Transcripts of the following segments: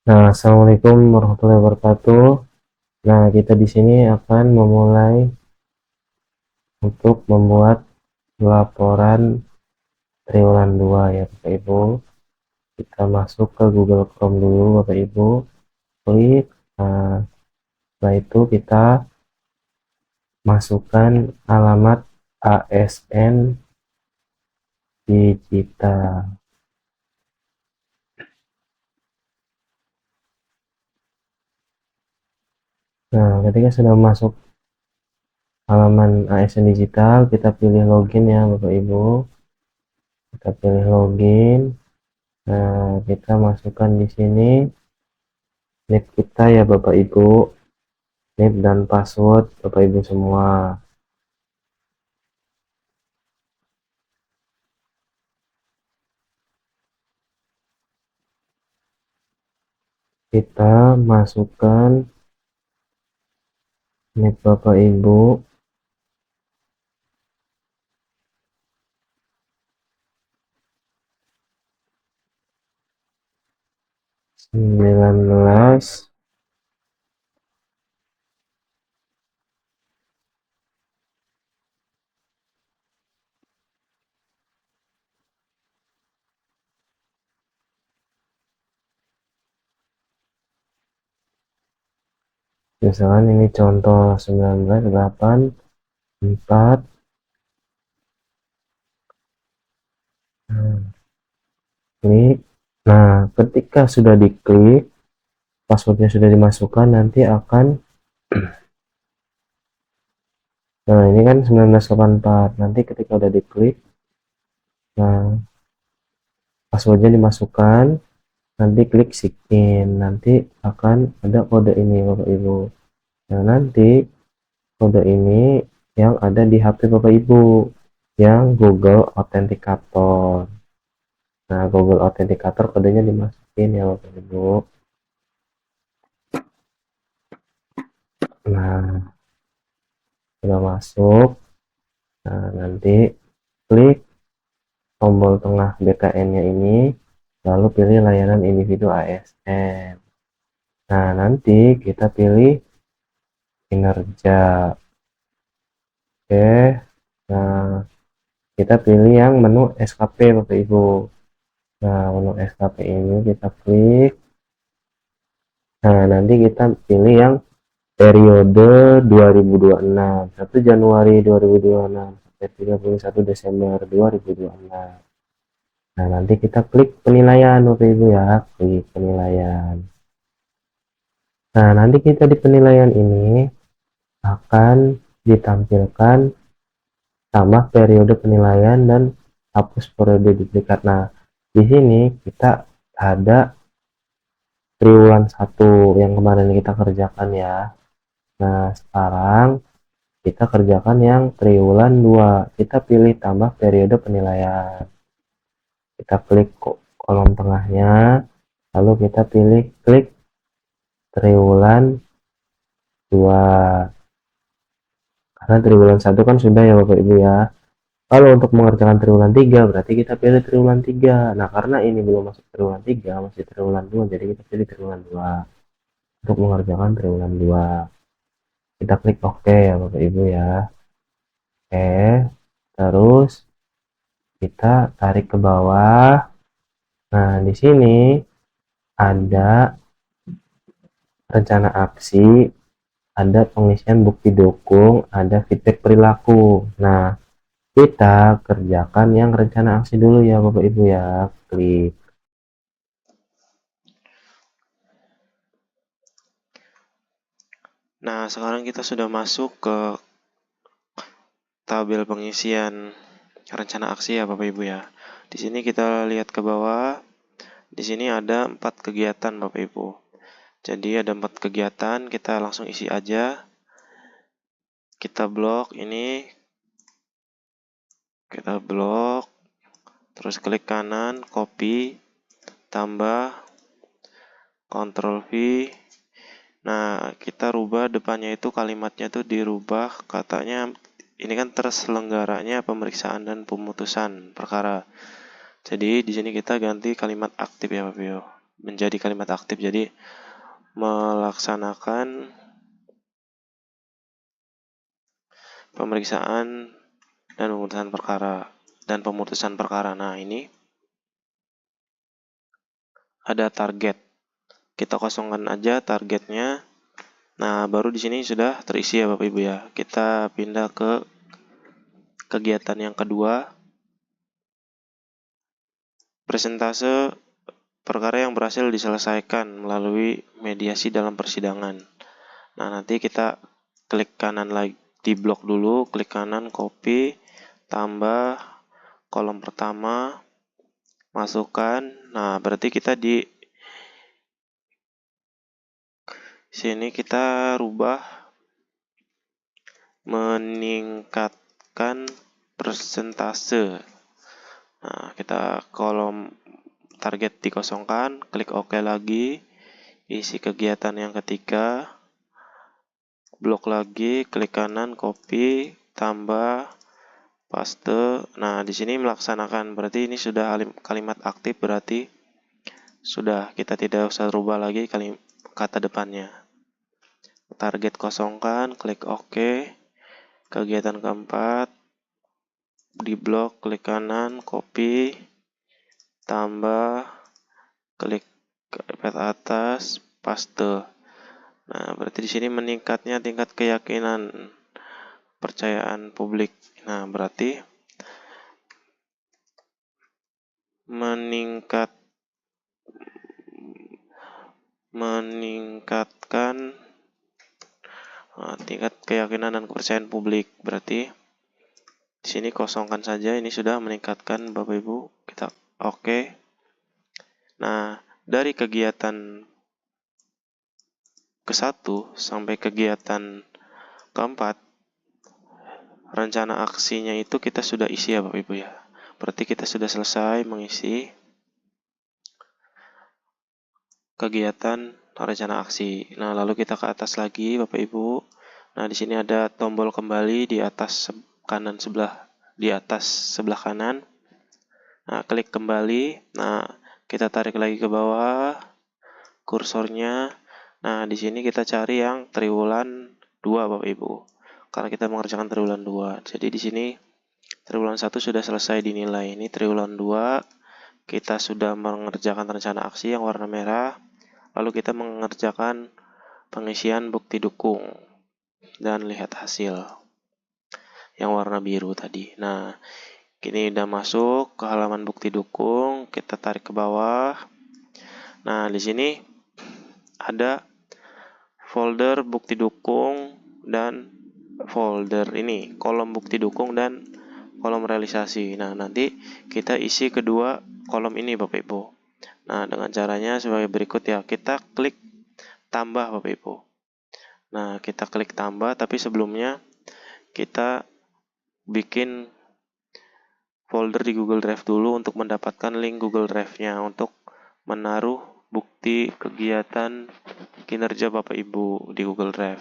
Nah, Assalamualaikum warahmatullahi wabarakatuh. Nah, kita di sini akan memulai untuk membuat laporan triwulan 2 ya Bapak Ibu. Kita masuk ke Google Chrome dulu Bapak Ibu. Klik. Nah, setelah itu kita masukkan alamat ASN digital. Nah, ketika sudah masuk halaman ASN digital, kita pilih login ya Bapak Ibu. Kita pilih login. Nah, kita masukkan di sini NIP kita ya Bapak Ibu, NIP dan password Bapak Ibu semua. Kita masukkan NIP Bapak Ibu, sembilan belas. Misalkan ini contoh 1984. Nah, klik. Nah, ketika sudah diklik, passwordnya sudah dimasukkan, nanti akan, nah ini kan 1984. Nanti ketika udah diklik, nah passwordnya dimasukkan, nanti klik sign, nanti akan ada kode ini Bapak Ibu. Nah, nanti kode ini yang ada di HP Bapak Ibu, yang Google Authenticator. Nah, Google Authenticator kodenya dimasukin ya Bapak Ibu. Nah, sudah masuk. Nah, nanti klik tombol tengah BKN-nya ini, lalu pilih layanan individu ASN. Nah, nanti kita pilih kinerja. Oke. Nah, kita pilih yang menu SKP Bapak Ibu. Nah, menu SKP ini kita klik. Nah, nanti kita pilih yang periode 2026, 1 Januari 2026 sampai 31 Desember 2026. Nah, nanti kita klik penilaian Bapak Ibu ya, klik penilaian. Nah, nanti kita di penilaian ini akan ditampilkan tambah periode penilaian dan hapus periode duplikat. Nah, di sini kita ada triwulan 1 yang kemarin kita kerjakan ya. Nah, sekarang kita kerjakan yang triwulan 2. Kita pilih tambah periode penilaian. Kita klik kolom tengahnya, lalu kita pilih klik triwulan 2. Karena triwulan 1 kan sudah ya Bapak Ibu ya. Kalau untuk mengerjakan triwulan 3 berarti kita pilih triwulan 3. Nah, karena ini belum masuk triwulan 3, masih triwulan 2, jadi kita pilih triwulan 2 untuk mengerjakan triwulan 2. Kita klik OK ya Bapak Ibu ya. Oke. Terus kita tarik ke bawah. Nah, di sini ada rencana aksi, ada pengisian bukti dukung, ada feedback perilaku. Nah, kita kerjakan yang rencana aksi dulu ya Bapak Ibu ya. Klik. Nah, sekarang kita sudah masuk ke tabel pengisian rencana aksi ya Bapak Ibu ya. Di sini kita lihat ke bawah. Di sini ada 4 kegiatan Bapak Ibu. Jadi ada 4 kegiatan, kita langsung isi aja. Kita blok ini, kita blok, terus klik kanan, copy, tambah, Ctrl V. Nah, kita rubah depannya itu kalimatnya tuh dirubah, katanya ini kan terselenggaranya pemeriksaan dan pemutusan perkara. Jadi di sini kita ganti kalimat aktif ya Bapak Ibu. menjadi kalimat aktif. Jadi melaksanakan pemeriksaan dan pemutusan perkara. Nah, ini ada target. Kita kosongkan aja targetnya. Nah, baru di sini sudah terisi ya Bapak Ibu ya. Kita pindah ke kegiatan yang kedua. Persentase perkara yang berhasil diselesaikan melalui mediasi dalam persidangan. Nah, nanti kita klik kanan lagi di blok dulu, klik kanan, copy, tambah kolom pertama, masukkan. Nah, berarti kita di sini kita rubah meningkatkan persentase. Nah, kita kolom target dikosongkan, klik OK lagi, isi kegiatan yang ketiga, blok lagi, klik kanan, copy, tambah, paste. Nah, di sini melaksanakan, berarti ini sudah kalimat aktif, berarti sudah, kita tidak usah rubah lagi kata depannya. Target kosongkan, klik OK. Kegiatan keempat, di blok, klik kanan, copy, tambah, klik pet atas, paste. Nah, berarti di sini meningkatnya tingkat keyakinan percayaan publik. Nah, berarti meningkatkan tingkat keyakinan dan kepercayaan publik. Berarti di sini kosongkan saja, ini sudah meningkatkan Bapak Ibu. Kita oke. Nah, dari kegiatan ke-1 sampai kegiatan keempat, rencana aksinya itu kita sudah isi ya Bapak Ibu ya. Berarti kita sudah selesai mengisi kegiatan rencana aksi. Nah, lalu kita ke atas lagi Bapak Ibu. Nah, di sini ada tombol kembali di atas sebelah kanan. Nah, klik kembali. Nah, kita tarik lagi ke bawah kursornya. Nah, di sini kita cari yang triwulan 2 Bapak Ibu. Karena kita mengerjakan triwulan 2. Jadi di sini triwulan 1 sudah selesai dinilai. Ini triwulan 2 kita sudah mengerjakan rencana aksi yang warna merah. Lalu kita mengerjakan pengisian bukti dukung dan lihat hasil yang warna biru tadi. Nah, ini udah masuk ke halaman bukti dukung, kita tarik ke bawah. Nah, di sini ada folder bukti dukung dan folder ini, kolom bukti dukung dan kolom realisasi. Nah, nanti kita isi kedua kolom ini Bapak Ibu. Nah, dengan caranya sebagai berikut ya. Kita klik tambah Bapak Ibu. Nah, kita klik tambah, tapi sebelumnya kita bikin folder di Google Drive dulu untuk mendapatkan link Google Drive-nya untuk menaruh bukti kegiatan kinerja Bapak Ibu di Google Drive.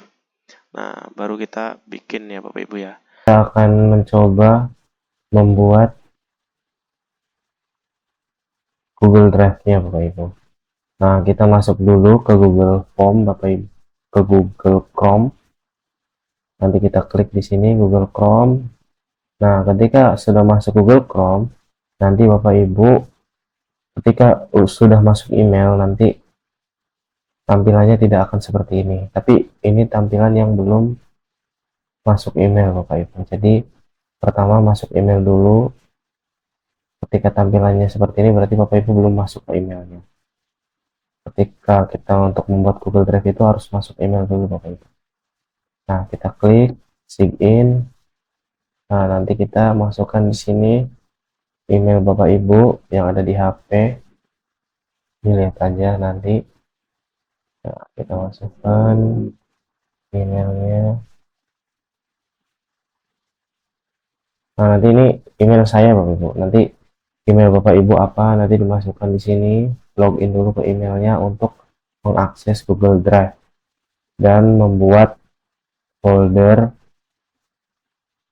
Nah, baru kita bikin ya Bapak Ibu ya. Kita akan mencoba membuat Google Drive-nya Bapak Ibu. Nah, kita masuk dulu ke Google Form Bapak Ibu, ke Google Chrome. Nanti kita klik di sini Google Chrome. Nah, ketika sudah masuk Google Chrome, nanti Bapak Ibu ketika sudah masuk email, nanti tampilannya tidak akan seperti ini. Tapi ini tampilan yang belum masuk email Bapak Ibu. Jadi pertama masuk email dulu. Ketika tampilannya seperti ini berarti Bapak Ibu belum masuk ke emailnya. Ketika kita untuk membuat Google Drive itu harus masuk email dulu Bapak Ibu. Nah, kita klik sign. Nah, nanti kita masukkan di sini email Bapak Ibu yang ada di HP. Dilihat aja nanti. Nah, kita masukkan emailnya. Nah, nanti ini email saya Bapak Ibu. Nanti email Bapak Ibu apa nanti dimasukkan di sini. Login dulu ke emailnya untuk mengakses Google Drive dan membuat folder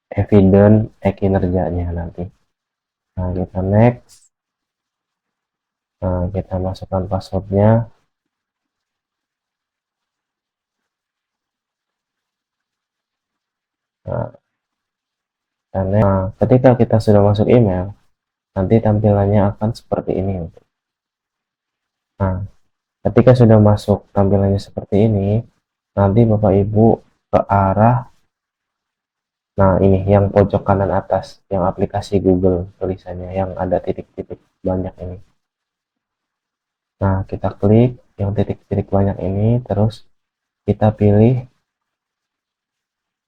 evidence kinerjanya nanti. Nah, kita next. Nah, kita masukkan passwordnya. Nah, ketika kita sudah masuk email, nanti tampilannya akan seperti ini. Nah, ketika sudah masuk tampilannya seperti ini, nanti Bapak Ibu ke arah, nah ini yang pojok kanan atas, yang aplikasi Google tulisannya, yang ada titik-titik banyak ini. Nah, kita klik yang titik-titik banyak ini, terus kita pilih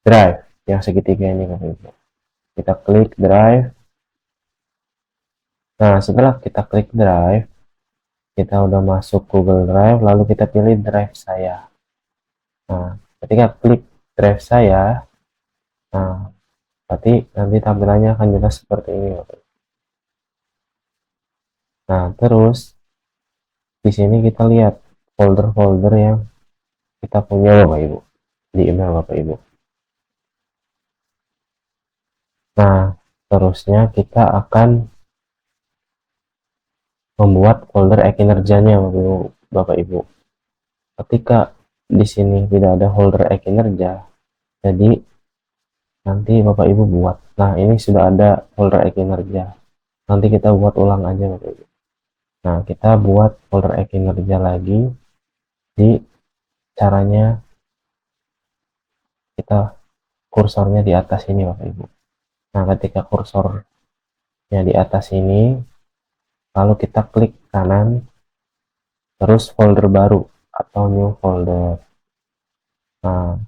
Drive, yang segitiga ini Bapak Ibu. Kita klik Drive. Nah, setelah kita klik Drive, kita udah masuk Google Drive, lalu kita pilih Drive saya. Nah, ketika klik Drive saya, nah, berarti nanti tampilannya akan jelas seperti ini, Bapak. Nah, terus di sini kita lihat folder-folder yang kita punya, Bapak Ibu, di email Bapak Ibu. Nah, terusnya kita akan membuat folder e-kinerjanya, Bapak Ibu. Ketika di sini tidak ada folder e-kinerja, jadi nanti Bapak Ibu buat. Nah, ini sudah ada folder e-kinerja. Nanti kita buat ulang aja, Bapak Ibu. Nah, kita buat folder e-kinerja lagi. Di caranya kita kursornya di atas ini, Bapak Ibu. Nah, ketika kursornya di atas ini, lalu kita klik kanan, terus folder baru atau new folder. Nah,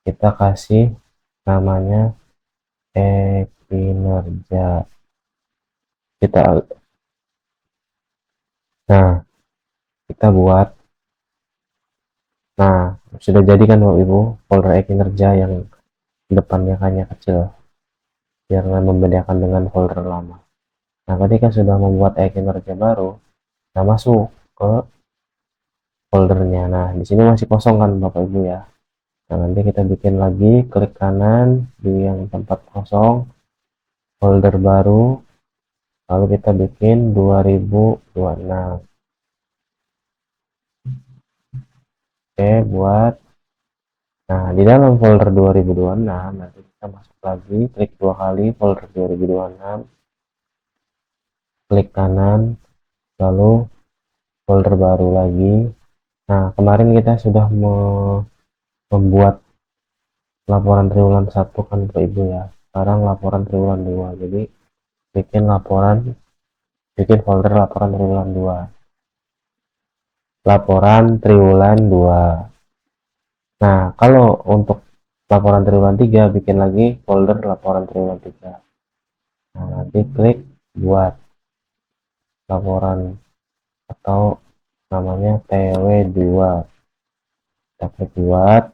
kita kasih namanya e-kinerja. Nah, kita buat. Nah, sudah jadi kan Bapak Ibu folder e-kinerja yang depannya hanya kecil, jangan membedakan dengan folder lama. Nah, ketika sudah membuat e-kinerja baru, kita masuk ke foldernya. Nah, di sini masih kosong kan Bapak Ibu ya. Nah, nanti kita bikin lagi, klik kanan di yang tempat kosong, folder baru, lalu kita bikin 2026. Oke, buat. Nah, di dalam folder 2026, nanti kita masuk lagi, klik 2 kali folder 2026, klik kanan, lalu folder baru lagi. Nah, kemarin kita sudah membuat laporan triwulan 1 kan Bapak Ibu ya. Sekarang laporan triwulan 2. Jadi bikin folder laporan triwulan 2. Laporan triwulan 2. Nah, kalau untuk laporan triwulan 3 bikin lagi folder laporan triwulan 3. Nah, nanti klik buat laporan atau namanya TW2. Kita klik buat.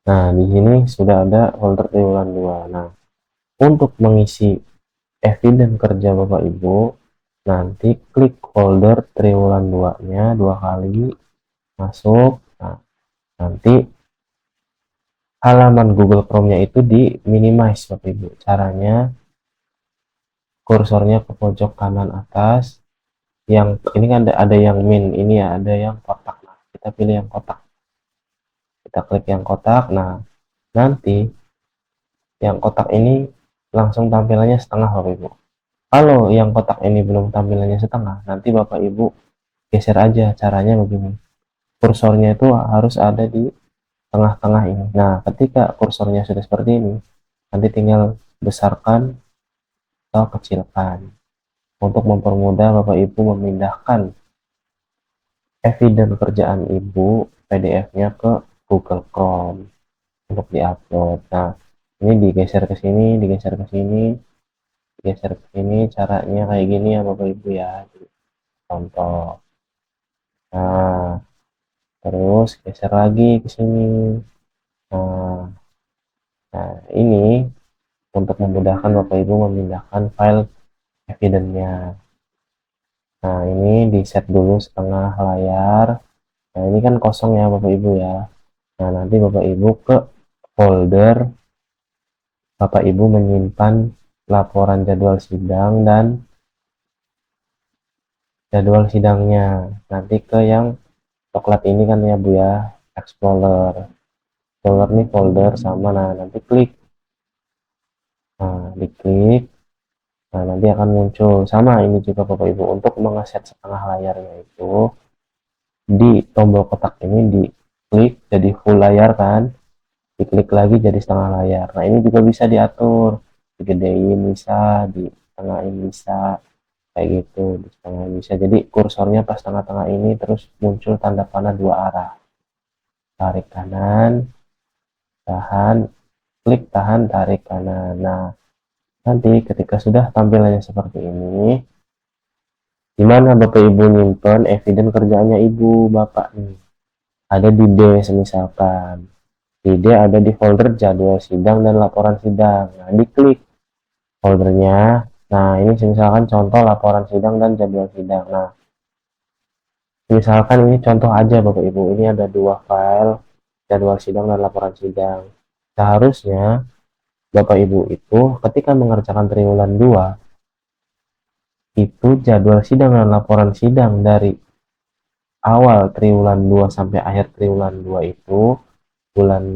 Nah, di sini sudah ada folder triwulan 2. Nah, untuk mengisi eviden kerja Bapak Ibu, nanti klik folder triwulan 2-nya 2 kali, masuk. Nah, nanti halaman Google Chrome-nya itu di minimize Bapak Ibu. Caranya kursornya ke pojok kanan atas. Yang ini kan ada yang min ini ya, ada yang kotak. Nah, kita pilih yang kotak. Kita klik yang kotak. Nah, nanti yang kotak ini langsung tampilannya setengah Bapak Ibu. Kalau yang kotak ini belum tampilannya setengah, nanti Bapak Ibu geser aja. Caranya begini. Kursornya itu harus ada di tengah-tengah ini. Nah, ketika kursornya sudah seperti ini, nanti tinggal besarkan atau kecilkan untuk mempermudah Bapak Ibu memindahkan eviden kerjaan Ibu PDF-nya ke Google Chrome untuk diupload. Nah, ini digeser ke sini, digeser ke sini, digeser ke sini. Caranya kayak gini ya Bapak Ibu ya. Contoh. Nah, terus geser lagi ke sini. Nah, ini untuk memudahkan Bapak Ibu memindahkan file evidennya. Nah, ini di set dulu setengah layar. Nah, ini kan kosong ya Bapak Ibu ya. Nah, nanti Bapak Ibu ke folder Bapak Ibu menyimpan laporan jadwal sidang dan jadwal sidangnya. Nanti ke yang coklat ini kan ya Bu ya, Explorer. Explorer nih folder sama, nah nanti klik. Nah, diklik. Nah, nanti akan muncul. Sama ini juga Bapak Ibu, untuk mengeset setengah layarnya itu di tombol kotak ini diklik jadi full layar kan, diklik lagi jadi setengah layar. Nah, ini juga bisa diatur, digedein bisa, di tengahin bisa, kayak gitu, di setengah bisa. Jadi kursornya pas tengah-tengah ini terus muncul tanda panah dua arah, tarik kanan, tahan, klik, tahan, tarik kanan. Nah, nanti ketika sudah tampilannya seperti ini, gimana Bapak Ibu nyimpen eviden kerjaannya Ibu Bapak nih, ada di D misalkan, di D ada di folder jadwal sidang dan laporan sidang. Nah, diklik foldernya. Nah, ini misalkan contoh laporan sidang dan jadwal sidang. Nah, misalkan ini contoh aja Bapak Ibu, ini ada dua file jadwal sidang dan laporan sidang. Seharusnya Bapak Ibu itu ketika mengerjakan triwulan 2 itu jadwal sidang dan laporan sidang dari awal triwulan 2 sampai akhir triwulan 2 itu bulan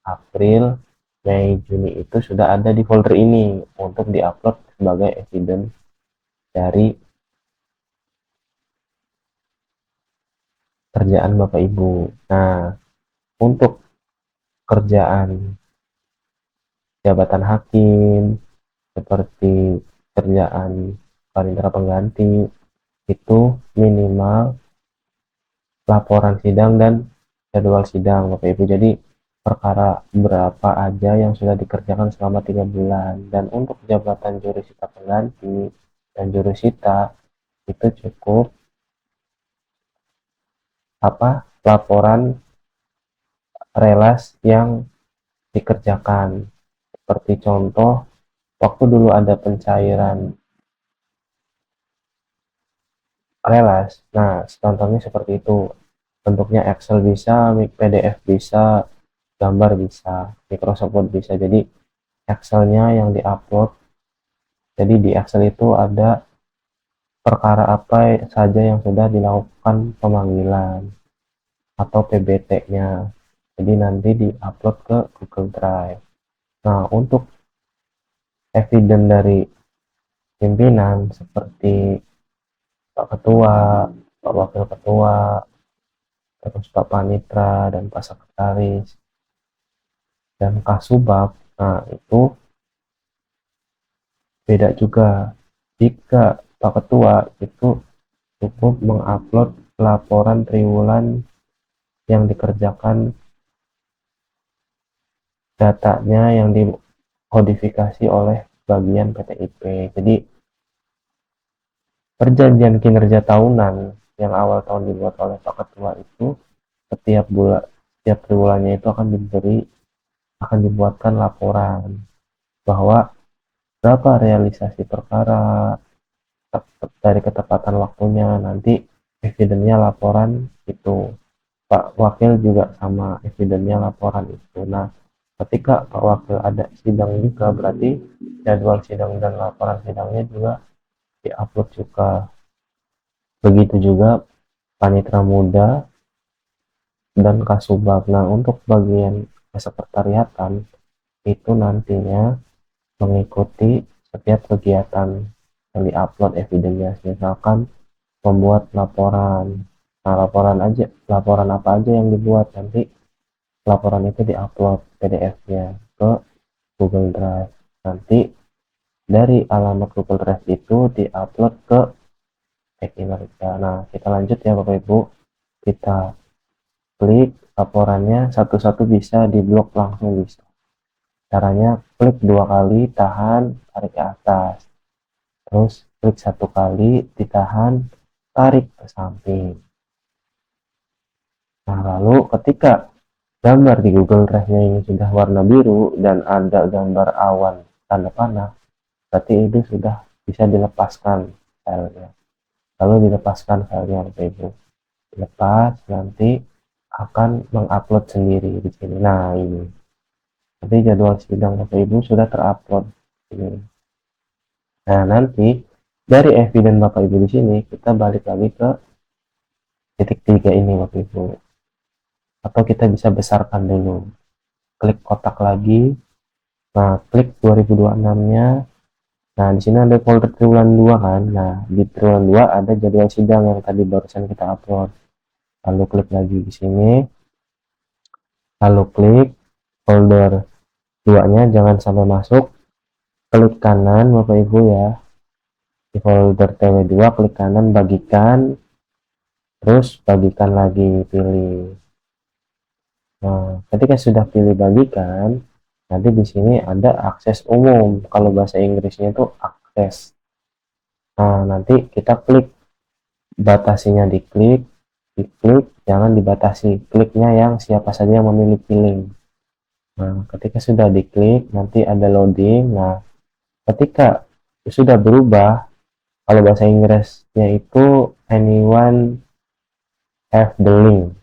April, Mei, Juni itu sudah ada di folder ini untuk diupload sebagai evidence dari kerjaan Bapak Ibu. Nah, untuk kerjaan jabatan hakim seperti kerjaan panitera pengganti itu minimal laporan sidang dan jadwal sidang Bapak Ibu. Jadi perkara berapa aja yang sudah dikerjakan selama 3 bulan, dan untuk jabatan jurusita pengganti dan jurusita itu cukup laporan relas yang dikerjakan, seperti contoh waktu dulu ada pencairan relas. Nah, contohnya seperti itu, bentuknya Excel bisa, PDF bisa, gambar bisa, Microsoft Word bisa. Jadi Excelnya yang diupload, jadi di Excel itu ada perkara apa saja yang sudah dilakukan pemanggilan atau PBT-nya, jadi nanti diupload ke Google Drive. Nah, untuk eviden dari pimpinan seperti Pak Ketua, Pak Wakil Ketua, terus Pak Panitra dan Pak Sekretaris dan Kasubag, nah itu beda juga. Jika Pak Ketua itu cukup mengupload laporan triwulan yang dikerjakan, datanya yang dimodifikasi oleh bagian PTIP. Jadi perjanjian kinerja tahunan yang awal tahun dibuat oleh Pak Ketua itu setiap bulan, setiap triwulannya itu akan dibuatkan laporan bahwa berapa realisasi perkara dari ketepatan waktunya, nanti evidennya laporan itu. Pak Wakil juga sama, evidennya laporan itu. Nah, ketika Pak Wakil ada sidang juga, berarti jadwal sidang dan laporan sidangnya juga diupload juga. Begitu juga panitra muda dan kasubag. Nah, untuk bagian kesekretariatan itu nantinya mengikuti setiap kegiatan yang diupload evidennya. Misalkan membuat laporan. Nah, laporan apa aja yang dibuat, nanti laporan itu diupload PDF-nya ke Google Drive. Nanti dari alamat Google Drive itu diupload ke e-kinerja. Nah, kita lanjut ya Bapak Ibu. Kita klik laporannya satu-satu, bisa diblok langsung bisa. Caranya klik 2 kali, tahan, tarik ke atas. Terus klik 1 kali, ditahan, tarik ke samping. Nah, lalu ketika gambar di Google Drive-nya ini sudah warna biru dan ada gambar awan tanda panah, berarti itu sudah bisa dilepaskan filenya. Lalu dilepaskan filenya Bapak Ibu. Dilepas, nanti akan mengupload sendiri di sini. Nah, ini. Nanti jadwal sidang Bapak Ibu sudah terupload ini. Nah, nanti Dari eviden Bapak Ibu di sini, kita balik lagi ke titik 3 ini Bapak Ibu. Atau kita bisa besarkan dulu. Klik kotak lagi. Nah, klik 2026-nya. Nah, di sini ada folder triwulan 2 kan. Nah, di triwulan 2 ada jadwal sidang yang tadi barusan kita upload. Lalu klik lagi di sini. Lalu klik folder 2-nya, jangan sampai masuk. Klik kanan Bapak Ibu ya. Di folder TW2 klik kanan, bagikan. Terus bagikan lagi, pilih. Nah, ketika sudah pilih bagikan, nanti di sini ada akses umum. Kalau bahasa Inggrisnya itu akses. Nah, nanti kita klik, batasinya diklik, jangan dibatasi. Kliknya yang siapa saja yang memiliki link. Nah, ketika sudah diklik, nanti ada loading. Nah, ketika sudah berubah, kalau bahasa Inggrisnya itu anyone have the link.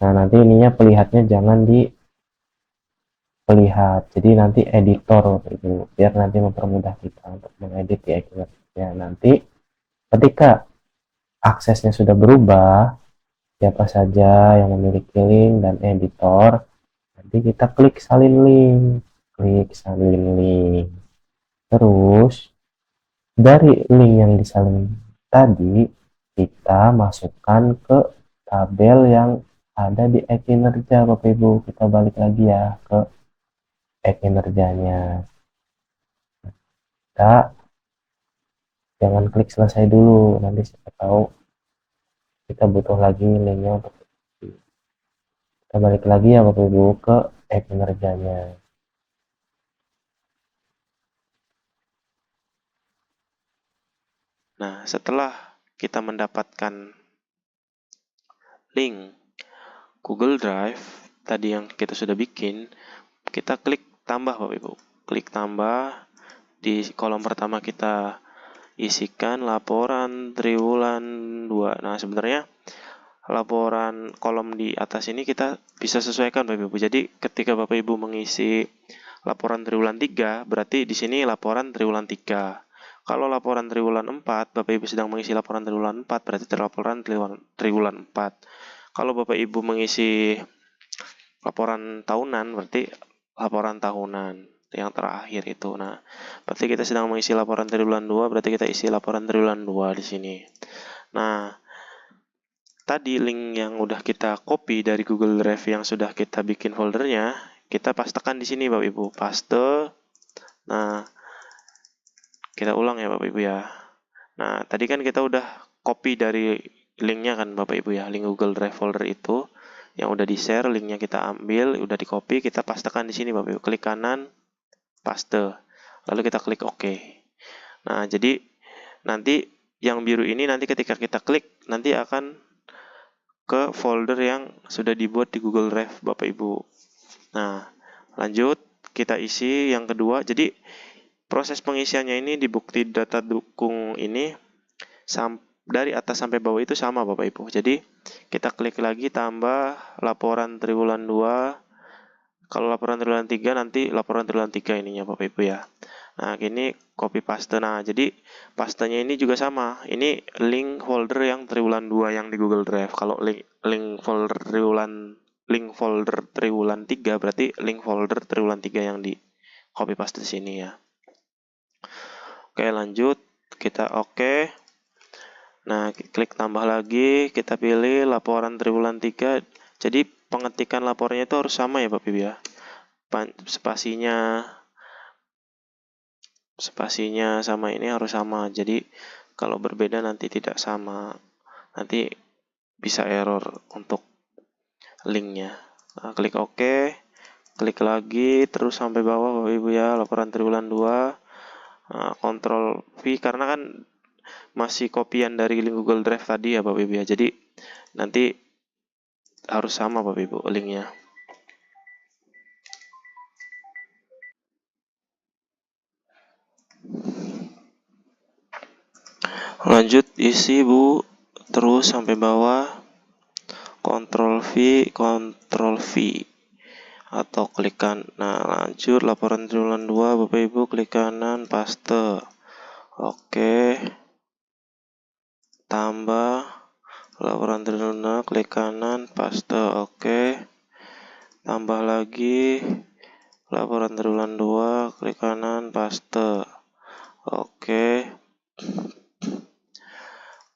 Nah, nanti ininya pelihatnya jangan dilihat. Jadi nanti editor itu biar nanti mempermudah kita untuk mengedit ya. Ya, nanti ketika aksesnya sudah berubah, siapa saja yang memiliki link dan editor, nanti kita klik salin link. Klik salin link. Terus dari link yang disalin tadi, kita masukkan ke tabel yang ada di e-kinerja Bapak Ibu. Kita balik lagi ya ke e-kinerjanya. Kita jangan klik selesai dulu, nanti siapa tahu kita butuh lagi linknya untuk kita balik lagi ya Bapak Ibu ke e-kinerjanya. Nah, setelah kita mendapatkan link Google Drive tadi yang kita sudah bikin, kita klik tambah Bapak Ibu. Klik tambah, di kolom pertama kita isikan laporan triwulan 2. Nah, sebenarnya laporan kolom di atas ini kita bisa sesuaikan Bapak Ibu. Jadi ketika Bapak Ibu mengisi laporan triwulan 3, berarti di sini laporan triwulan 3. Kalau laporan triwulan 4, Bapak Ibu sedang mengisi laporan triwulan 4, berarti laporan triwulan 4. Kalau Bapak Ibu mengisi laporan tahunan, berarti laporan tahunan yang terakhir itu. Nah, berarti kita sedang mengisi laporan triwulan 2, berarti kita isi laporan triwulan 2 di sini. Nah, tadi link yang udah kita copy dari Google Drive yang sudah kita bikin foldernya, kita pastekan di sini Bapak Ibu. Paste. Nah, kita ulang ya Bapak Ibu ya. Nah, tadi kan kita udah copy dari linknya kan Bapak Ibu ya, link Google Drive folder itu yang udah di-share, linknya kita ambil, udah di-copy, kita pastekan di sini Bapak Ibu. Klik kanan, paste. Lalu kita klik OK. Nah, jadi nanti yang biru ini nanti ketika kita klik, nanti akan ke folder yang sudah dibuat di Google Drive Bapak Ibu. Nah, lanjut kita isi yang kedua. Jadi proses pengisiannya ini di bukti data dukung ini dari atas sampai bawah itu sama Bapak Ibu. Jadi kita klik lagi tambah laporan triwulan 2. Kalau laporan triwulan 3 nanti laporan triwulan 3 ininya Bapak Ibu ya. Nah, ini copy paste. Nah, jadi pastenya ini juga sama. Ini link folder yang triwulan 2 yang di Google Drive. Kalau link folder triwulan 3 berarti link folder triwulan 3 yang di copy paste di sini ya. Oke, lanjut. Kita oke. Nah, klik tambah lagi, kita pilih laporan triwulan 3. Jadi pengetikan laporannya itu harus sama ya Bapak Ibu ya. Spasinya sama ini harus sama. Jadi kalau berbeda nanti tidak sama. Nanti bisa error untuk linknya. Nah, klik OK. Klik lagi terus sampai bawah Bapak Ibu ya, laporan triwulan 2. Nah, Ctrl V karena kan masih kopian dari link Google Drive tadi ya Bapak Ibu ya. Jadi nanti harus sama Bapak Ibu linknya. Lanjut isi Bu, terus sampai bawah, Ctrl V atau klik kanan. Nah, lanjut laporan triwulan 2 Bapak Ibu klik kanan paste. Oke. Tambah laporan triwulan, klik kanan, paste. Oke. Tambah lagi laporan triwulan 2, klik kanan, paste. Oke.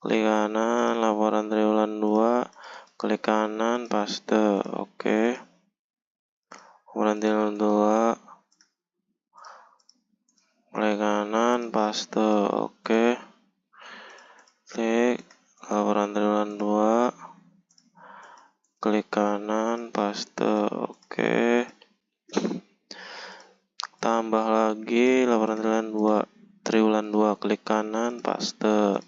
Klik kanan, laporan triwulan 2, klik kanan, paste. Oke. Laporan triwulan 2, klik kanan, paste. Oke. Klik laporan triwulan 2, klik kanan, paste. Oke. Tambah lagi laporan triwulan 2, klik kanan, paste.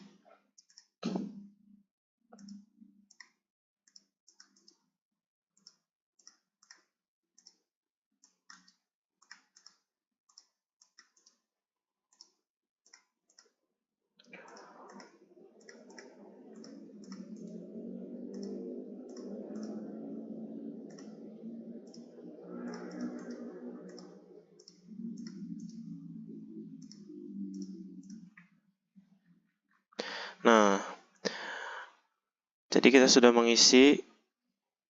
Nah, jadi kita sudah mengisi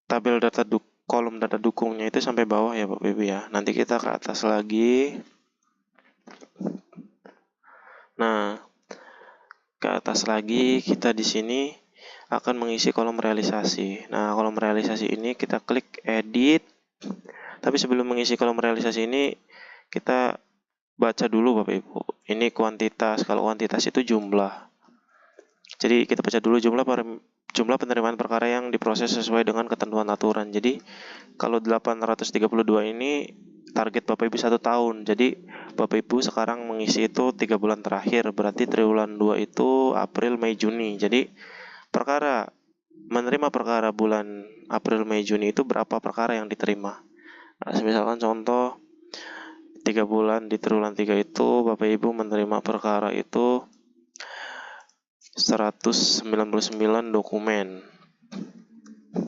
tabel kolom data dukungnya itu sampai bawah ya Bapak Ibu ya. Nanti kita ke atas lagi. Nah, ke atas lagi kita di sini akan mengisi kolom realisasi. Nah, kolom realisasi ini kita klik edit. Tapi sebelum mengisi kolom realisasi ini kita baca dulu Bapak Ibu. Ini kuantitas. Kalau kuantitas itu jumlah. Jadi kita baca dulu jumlah penerimaan perkara yang diproses sesuai dengan ketentuan aturan. Jadi kalau 832 ini target Bapak Ibu 1 tahun. Jadi Bapak Ibu sekarang mengisi itu 3 bulan terakhir. Berarti triwulan 2 itu April, Mei, Juni. Jadi menerima perkara bulan April, Mei, Juni itu berapa perkara yang diterima. Nah, misalkan contoh 3 bulan di triwulan 3 itu Bapak Ibu menerima perkara itu 199 dokumen.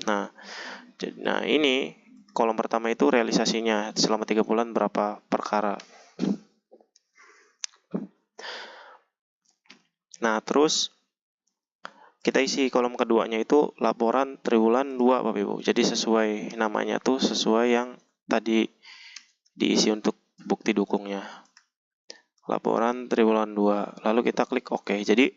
Nah, ini kolom pertama itu realisasinya selama 3 bulan berapa perkara. Nah, terus kita isi kolom keduanya itu laporan triwulan 2 Bapak Ibu. Jadi sesuai namanya tuh sesuai yang tadi diisi untuk bukti dukungnya. Laporan triwulan 2. Lalu kita klik OK. Jadi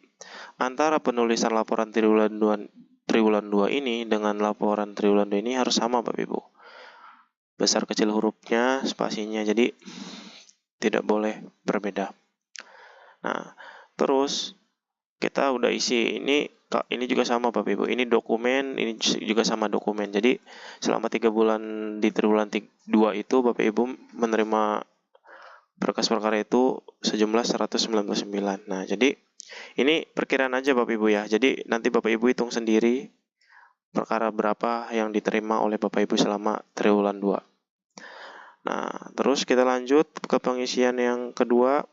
antara penulisan laporan triwulan 2 ini dengan laporan triwulan 2 ini harus sama Bapak Ibu. Besar kecil hurufnya, spasinya. Jadi tidak boleh berbeda. Nah, terus kita udah isi ini juga sama Bapak Ibu. Ini dokumen, ini juga sama dokumen. Jadi selama 3 bulan di triwulan 2 itu Bapak Ibu menerima berkas perkara itu sejumlah 199. Nah, jadi ini perkiraan aja Bapak Ibu ya. Jadi nanti Bapak Ibu hitung sendiri perkara berapa yang diterima oleh Bapak Ibu selama triwulan 2. Nah, terus kita lanjut ke pengisian yang kedua.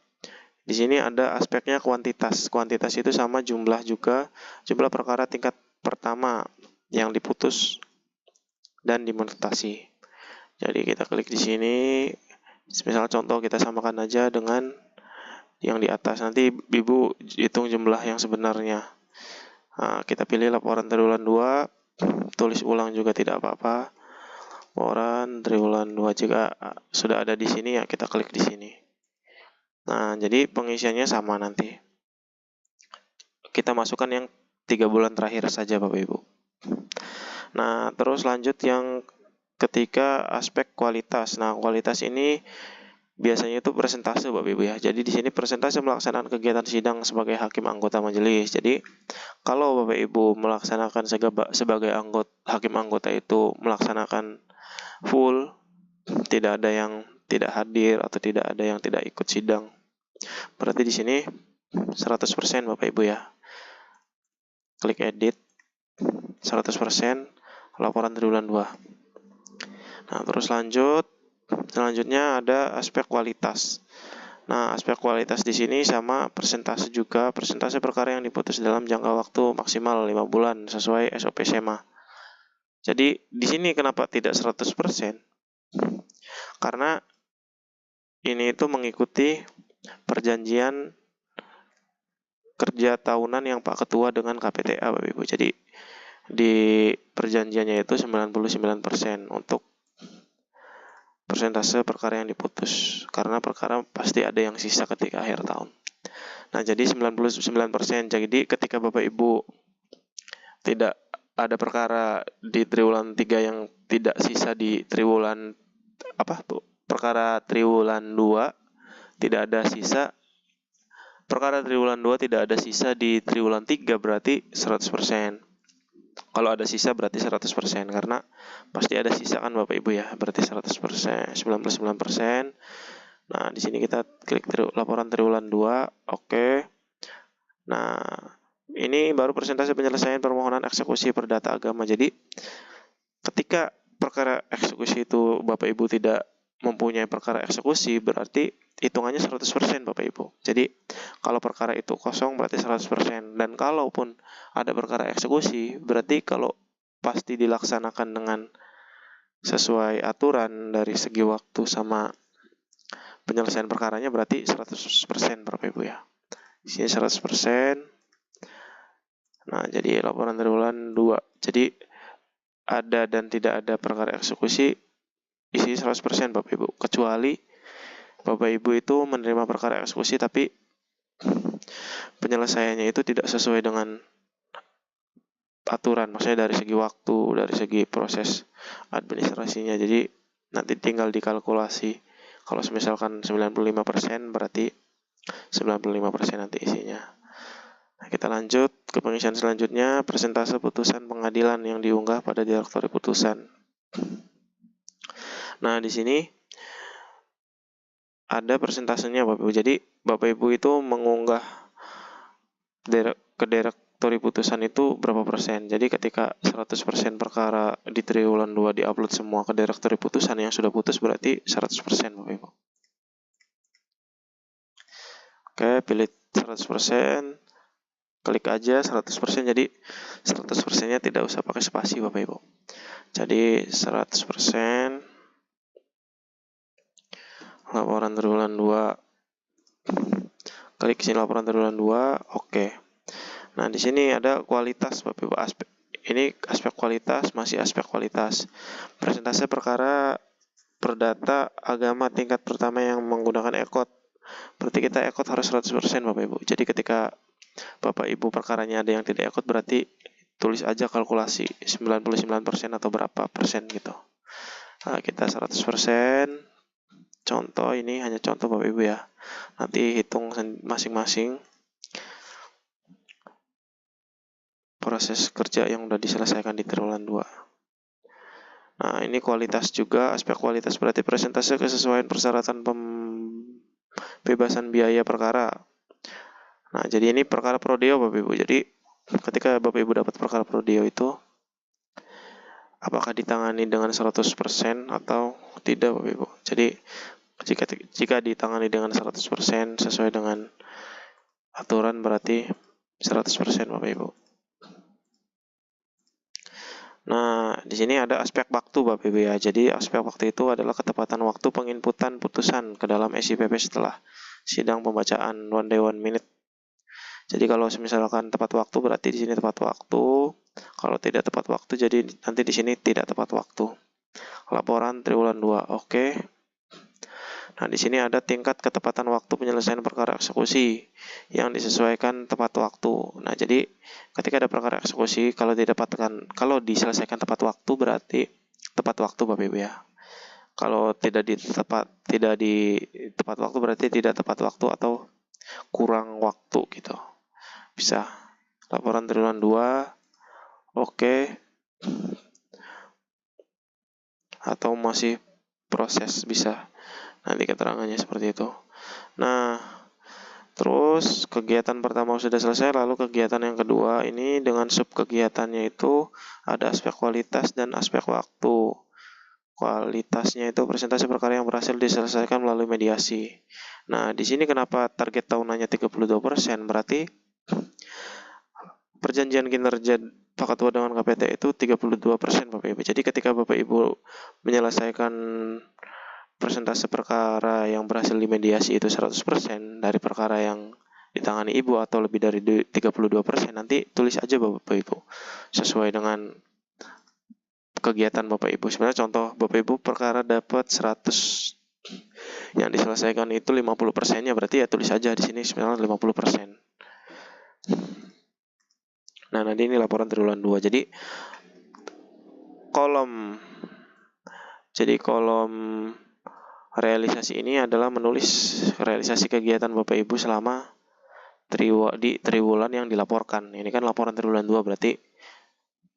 Di sini ada aspeknya kuantitas. Kuantitas itu sama jumlah juga, jumlah perkara tingkat pertama yang diputus dan dimutasi. Jadi kita klik di sini. Misal contoh kita samakan aja dengan yang di atas. Nanti Ibu hitung jumlah yang sebenarnya. Nah, kita pilih laporan triwulan 2, tulis ulang juga tidak apa-apa. Laporan triwulan 2 jika sudah ada di sini ya kita klik di sini. Nah, jadi pengisiannya sama nanti. Kita masukkan yang 3 bulan terakhir saja Bapak Ibu. Nah, terus lanjut yang ketiga aspek kualitas. Nah, kualitas ini biasanya itu persentase Bapak Ibu ya. Jadi di sini persentase melaksanakan kegiatan sidang sebagai hakim anggota majelis. Jadi kalau Bapak Ibu melaksanakan sebagai hakim anggota itu melaksanakan full, tidak ada yang tidak hadir atau tidak ada yang tidak ikut sidang. Berarti di sini 100% Bapak Ibu ya. Klik edit 100% laporan triwulan 2. Nah, terus selanjutnya ada aspek kualitas. Nah, aspek kualitas di sini sama persentase juga, persentase perkara yang diputus dalam jangka waktu maksimal 5 bulan sesuai SOP SEMA. Jadi, di sini kenapa tidak 100%? Karena ini itu mengikuti perjanjian kerja tahunan yang Pak Ketua dengan KPTA, Bapak Ibu. Jadi di perjanjiannya itu 99% untuk persentase perkara yang diputus, karena perkara pasti ada yang sisa ketika akhir tahun. Nah, jadi 99%. Jadi ketika Bapak Ibu tidak ada perkara di triwulan 3 yang tidak sisa di triwulan perkara triwulan 2 tidak ada sisa, perkara triwulan 2 tidak ada sisa di triwulan 3 berarti 100%. Kalau ada sisa berarti 100%, karena pasti ada sisa kan Bapak Ibu ya, berarti 100%, 99%. Nah, di sini kita klik laporan triwulan 2, oke. Nah, ini baru persentase penyelesaian permohonan eksekusi perdata agama. Jadi, ketika perkara eksekusi itu Bapak Ibu tidak mempunyai perkara eksekusi, berarti hitungannya 100% Bapak Ibu. Jadi, kalau perkara itu kosong berarti 100%. Dan kalaupun ada perkara eksekusi, berarti kalau pasti dilaksanakan dengan sesuai aturan dari segi waktu sama penyelesaian perkaranya, berarti 100% Bapak Ibu ya. Di sini 100%. Nah, jadi laporan triwulan 2. Jadi, ada dan tidak ada perkara eksekusi, isi 100% Bapak Ibu. Kecuali Bapak Ibu itu menerima perkara eksekusi tapi penyelesaiannya itu tidak sesuai dengan aturan, maksudnya dari segi waktu, dari segi proses administrasinya. Jadi nanti tinggal dikalkulasi. Kalau misalkan 95% berarti 95% nanti isinya. Nah, kita lanjut ke pengisian selanjutnya, persentase putusan pengadilan yang diunggah pada direktori putusan. Nah, di sini ada persentasenya Bapak Ibu. Jadi Bapak Ibu itu mengunggah ke direktori putusan itu berapa persen. Jadi ketika 100% perkara di triwulan 2 diupload semua ke direktori putusan yang sudah putus, berarti 100% Bapak Ibu. Oke, pilih 100%, klik aja 100%, jadi 100%-nya tidak usah pakai spasi Bapak Ibu. Jadi 100% laporan triwulan 2. Klik sini laporan triwulan 2, oke. Nah, di sini ada kualitas Bapak Ibu. Ini aspek kualitas, masih aspek kualitas. Persentase perkara perdata agama tingkat pertama yang menggunakan EKOT. Berarti kita EKOT harus 100% Bapak Ibu. Jadi ketika Bapak Ibu perkaranya ada yang tidak EKOT, berarti tulis aja kalkulasi 99% atau berapa persen gitu. Nah, kita 100%. Contoh, ini hanya contoh Bapak Ibu ya. Nanti hitung masing-masing proses kerja yang sudah diselesaikan di triwulan 2. Nah, ini kualitas juga, aspek kualitas berarti persentase kesesuaian persyaratan pembebasan biaya perkara. Nah, jadi ini perkara prodeo Bapak Ibu. Jadi, ketika Bapak Ibu dapat perkara prodeo itu, apakah ditangani dengan 100% atau tidak Bapak Ibu. Jadi, jika ditangani dengan 100% sesuai dengan aturan, berarti 100% Bapak Ibu. Nah, di sini ada aspek waktu Bapak Ibu ya. Jadi aspek waktu itu adalah ketepatan waktu penginputan putusan ke dalam SIPP setelah sidang pembacaan one day one minute. Jadi kalau misalkan tepat waktu berarti di sini tepat waktu. Kalau tidak tepat waktu jadi nanti di sini tidak tepat waktu. Laporan triwulan 2. Oke. Nah, di sini ada tingkat ketepatan waktu penyelesaian perkara eksekusi yang disesuaikan tepat waktu. Nah, jadi ketika ada perkara eksekusi kalau diselesaikan tepat waktu berarti tepat waktu Bapak Ibu ya. Kalau tidak di tepat waktu berarti tidak tepat waktu atau kurang waktu gitu. Bisa. Laporan triwulan 2. Oke. Atau masih proses, bisa. Nanti keterangannya seperti itu. Nah, terus kegiatan pertama sudah selesai, lalu kegiatan yang kedua ini dengan sub kegiatannya itu ada aspek kualitas dan aspek waktu. Kualitasnya itu persentase perkara yang berhasil diselesaikan melalui mediasi. Nah, di sini kenapa target tahunannya 32%? Berarti perjanjian kinerja Pak Ketua dengan KPT itu 32% Bapak Ibu. Jadi ketika Bapak Ibu menyelesaikan persentase perkara yang berhasil dimediasi itu 100% dari perkara yang ditangani ibu atau lebih dari 32%, nanti tulis aja Bapak Ibu sesuai dengan kegiatan Bapak Ibu. Sebenarnya contoh Bapak Ibu perkara dapat 100, yang diselesaikan itu 50%-nya, berarti ya tulis aja di sini sebenarnya 50%. Nah, nanti ini laporan triwulan 2. Kolom realisasi ini adalah menulis realisasi kegiatan Bapak Ibu selama di triwulan yang dilaporkan. Ini kan laporan triwulan 2, berarti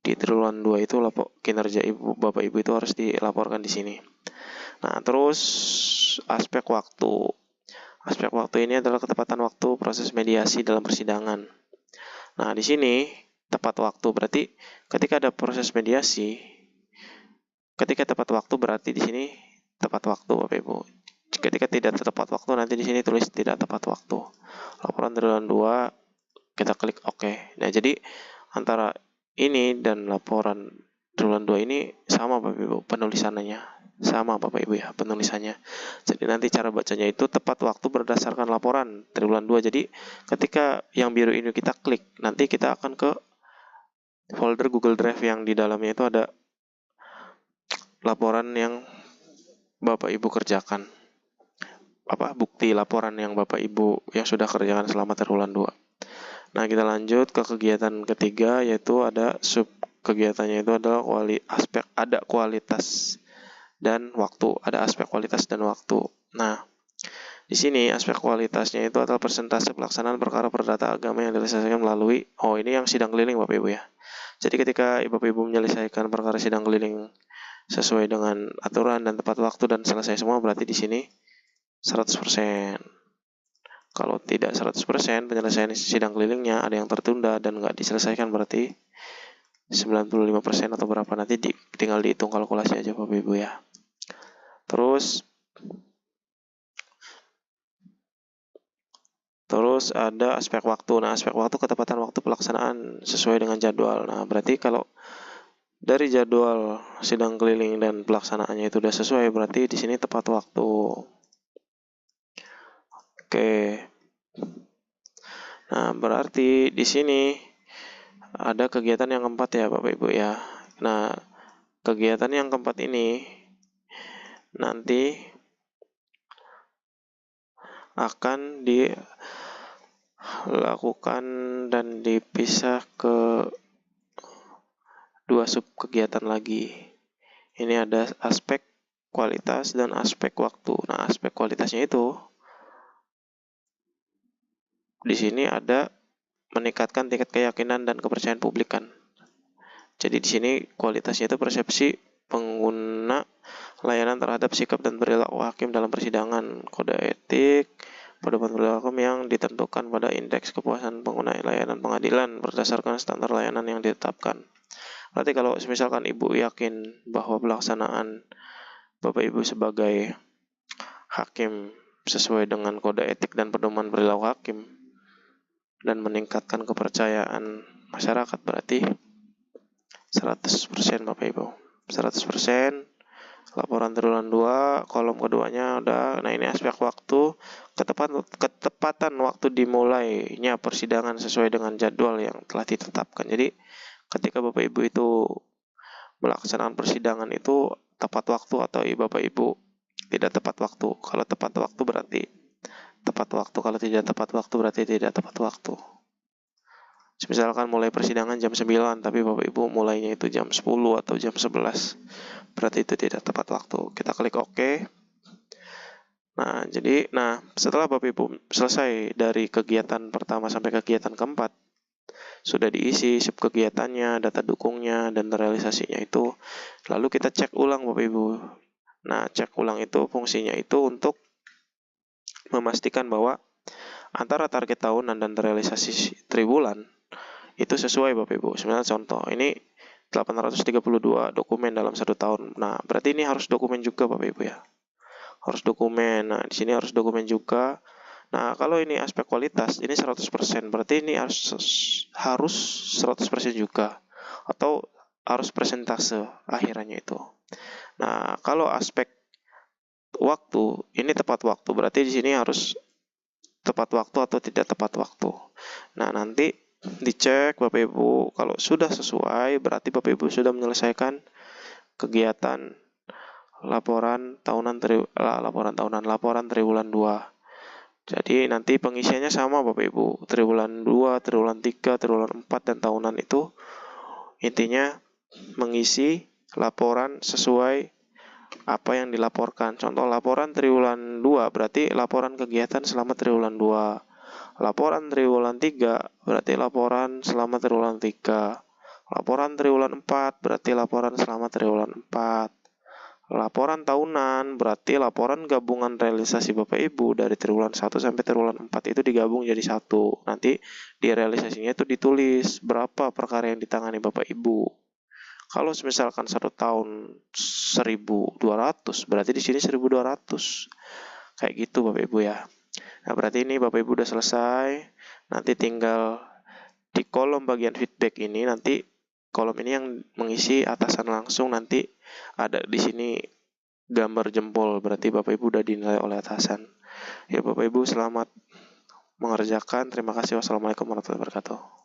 di triwulan 2 itu kinerja Bapak Ibu itu harus dilaporkan di sini. Nah, terus aspek waktu. Aspek waktu ini adalah ketepatan waktu proses mediasi dalam persidangan. Nah, di sini tepat waktu berarti ketika ada proses mediasi, ketika tepat waktu berarti di sini tepat waktu Bapak Ibu. Ketika tidak tepat waktu, nanti di sini tulis tidak tepat waktu. Laporan triwulan 2, kita klik OK. Nah, jadi antara ini dan laporan triwulan 2 ini sama Bapak Ibu penulisannya. Sama Bapak Ibu ya penulisannya. Jadi nanti cara bacanya itu tepat waktu berdasarkan laporan triwulan 2. Jadi ketika yang biru ini kita klik, nanti kita akan ke folder Google Drive yang di dalamnya itu ada laporan yang Bapak Ibu kerjakan. Bukti laporan yang Bapak Ibu yang sudah kerjakan selama triwulan 2. Nah, kita lanjut ke kegiatan ketiga, yaitu ada sub kegiatannya itu adalah kualitas dan waktu. Ada aspek kualitas dan waktu. Nah, di sini aspek kualitasnya itu adalah persentase pelaksanaan perkara perdata agama yang diselesaikan melalui, ini yang sidang keliling Bapak Ibu ya. Jadi ketika Bapak Ibu menyelesaikan perkara sidang keliling sesuai dengan aturan dan tepat waktu dan selesai semua, berarti di sini 100%. Kalau tidak 100%, penyelesaian sidang kelilingnya ada yang tertunda dan nggak diselesaikan, berarti 95% atau berapa, nanti tinggal dihitung kalkulasi aja Bapak Ibu ya. Terus ada aspek waktu. Nah, aspek waktu ketepatan waktu pelaksanaan sesuai dengan jadwal. Nah, berarti kalau dari jadwal sidang keliling dan pelaksanaannya itu sudah sesuai, berarti di sini tepat waktu. Oke. Nah, berarti di sini ada kegiatan yang keempat ya Bapak Ibu ya. Nah, kegiatan yang keempat ini nanti akan dilakukan dan dipisah ke 2 sub kegiatan lagi. Ini ada aspek kualitas dan aspek waktu. Nah, aspek kualitasnya itu di sini ada meningkatkan tingkat keyakinan dan kepercayaan publik kan. Jadi di sini kualitasnya itu persepsi pengguna layanan terhadap sikap dan perilaku hakim dalam persidangan, kode etik, pedoman perilaku yang ditentukan pada indeks kepuasan pengguna layanan pengadilan berdasarkan standar layanan yang ditetapkan. Berarti kalau misalkan Ibu yakin bahwa pelaksanaan Bapak Ibu sebagai hakim sesuai dengan kode etik dan pedoman perilaku hakim dan meningkatkan kepercayaan masyarakat, berarti 100% Bapak Ibu. 100%. Laporan triwulan 2, kolom keduanya udah. Nah, ini aspek waktu, ketepatan waktu dimulainya persidangan sesuai dengan jadwal yang telah ditetapkan. Jadi, ketika Bapak Ibu itu melaksanakan persidangan itu tepat waktu atau Bapak Ibu tidak tepat waktu. Kalau tepat waktu berarti tepat waktu, kalau tidak tepat waktu berarti tidak tepat waktu. Misalkan mulai persidangan jam 9, tapi Bapak Ibu mulainya itu jam 10 atau jam 11, berarti itu tidak tepat waktu. Kita klik OK. Nah, setelah Bapak Ibu selesai dari kegiatan pertama sampai kegiatan keempat, sudah diisi sub kegiatannya, data dukungnya, dan realisasinya itu, lalu kita cek ulang Bapak Ibu. Nah, cek ulang itu fungsinya itu untuk memastikan bahwa antara target tahunan dan realisasi triwulan itu sesuai Bapak Ibu. Sebenarnya contoh, ini 832 dokumen dalam 1 tahun. Nah, berarti ini harus dokumen juga Bapak Ibu ya. Harus dokumen. Nah, di sini harus dokumen juga. Nah, kalau ini aspek kualitas, ini 100%. Berarti ini harus 100% juga. Atau harus persentase akhirannya itu. Nah, kalau aspek waktu, ini tepat waktu. Berarti di sini harus tepat waktu atau tidak tepat waktu. Nah, nanti dicek Bapak Ibu, kalau sudah sesuai berarti Bapak Ibu sudah menyelesaikan kegiatan laporan triwulan 2. Jadi nanti pengisiannya sama Bapak Ibu, triwulan 2, triwulan 3, triwulan 4 dan tahunan itu intinya mengisi laporan sesuai apa yang dilaporkan. Contoh laporan triwulan 2 berarti laporan kegiatan selama triwulan 2. Laporan triwulan 3 berarti laporan selama triwulan 3. Laporan triwulan 4 berarti laporan selama triwulan 4. Laporan tahunan berarti laporan gabungan realisasi Bapak Ibu dari triwulan 1 sampai triwulan 4 itu digabung jadi satu. Nanti di realisasinya itu ditulis berapa perkara yang ditangani Bapak Ibu. Kalau misalkan 1 tahun 1.200, berarti di sini 1.200. Kayak gitu Bapak Ibu ya. Nah, berarti ini Bapak Ibu udah selesai. Nanti tinggal di kolom bagian feedback ini, nanti kolom ini yang mengisi atasan langsung, nanti ada di sini gambar jempol, berarti Bapak Ibu udah dinilai oleh atasan. Ya Bapak Ibu selamat mengerjakan. Terima kasih. Wassalamualaikum warahmatullahi wabarakatuh.